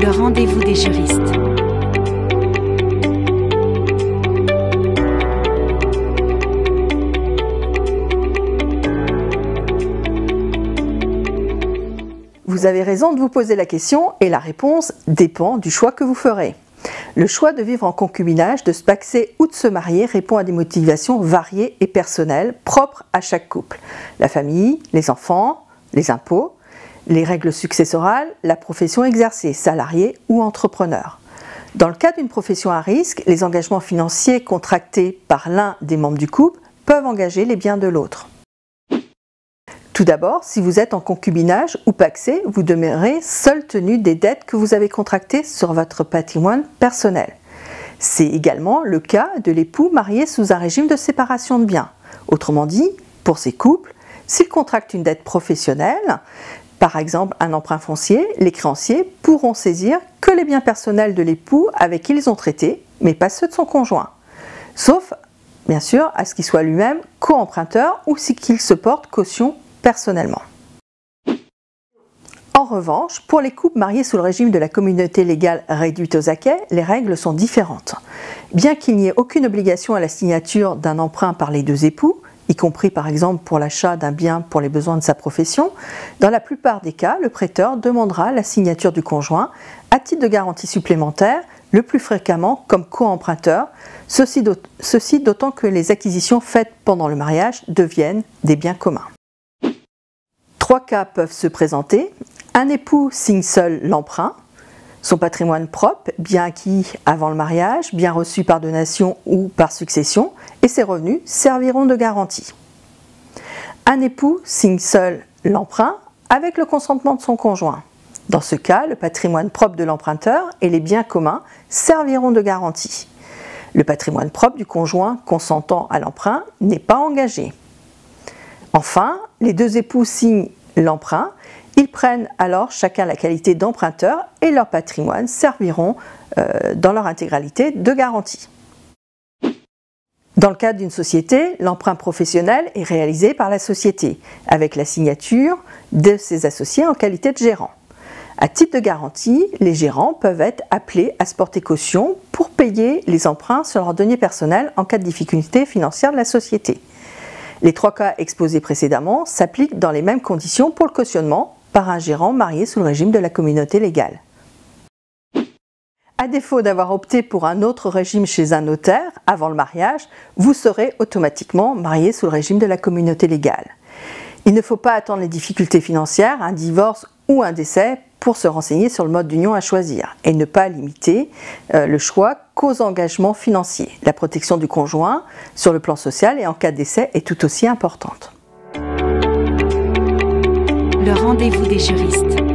Le rendez-vous des juristes. Vous avez raison de vous poser la question et la réponse dépend du choix que vous ferez. Le choix de vivre en concubinage, de se paxer ou de se marier répond à des motivations variées et personnelles propres à chaque couple. La famille, les enfants, les impôts, les règles successorales, la profession exercée, salarié ou entrepreneur. Dans le cas d'une profession à risque, les engagements financiers contractés par l'un des membres du couple peuvent engager les biens de l'autre. Tout d'abord, si vous êtes en concubinage ou paxé, vous demeurez seul tenu des dettes que vous avez contractées sur votre patrimoine personnel. C'est également le cas de l'époux marié sous un régime de séparation de biens. Autrement dit, pour ces couples, s'ils contractent une dette professionnelle, par exemple un emprunt foncier, les créanciers pourront saisir que les biens personnels de l'époux avec qui ils ont traité, mais pas ceux de son conjoint. Sauf, bien sûr, à ce qu'il soit lui-même co-emprunteur ou qu'il se porte caution personnellement. En revanche, pour les couples mariés sous le régime de la communauté légale réduite aux acquêts, les règles sont différentes. Bien qu'il n'y ait aucune obligation à la signature d'un emprunt par les deux époux, y compris par exemple pour l'achat d'un bien pour les besoins de sa profession, dans la plupart des cas, le prêteur demandera la signature du conjoint à titre de garantie supplémentaire, le plus fréquemment comme co-emprunteur, ceci d'autant que les acquisitions faites pendant le mariage deviennent des biens communs. Trois cas peuvent se présenter. Un époux signe seul l'emprunt, son patrimoine propre, bien acquis avant le mariage, bien reçu par donation ou par succession, et ses revenus serviront de garantie. Un époux signe seul l'emprunt avec le consentement de son conjoint. Dans ce cas, le patrimoine propre de l'emprunteur et les biens communs serviront de garantie. Le patrimoine propre du conjoint consentant à l'emprunt n'est pas engagé. Enfin, les deux époux signent l'emprunt. Ils prennent alors chacun la qualité d'emprunteur et leur patrimoine serviront dans leur intégralité de garantie. Dans le cadre d'une société, l'emprunt professionnel est réalisé par la société avec la signature de ses associés en qualité de gérant. À titre de garantie, les gérants peuvent être appelés à se porter caution pour payer les emprunts sur leurs deniers personnels en cas de difficulté financière de la société. Les trois cas exposés précédemment s'appliquent dans les mêmes conditions pour le cautionnement par un gérant marié sous le régime de la communauté légale. À défaut d'avoir opté pour un autre régime chez un notaire avant le mariage, vous serez automatiquement marié sous le régime de la communauté légale. Il ne faut pas attendre les difficultés financières, un divorce ou un décès pour se renseigner sur le mode d'union à choisir et ne pas limiter le choix qu'aux engagements financiers. La protection du conjoint sur le plan social et en cas de décès est tout aussi importante. Le rendez-vous des juristes.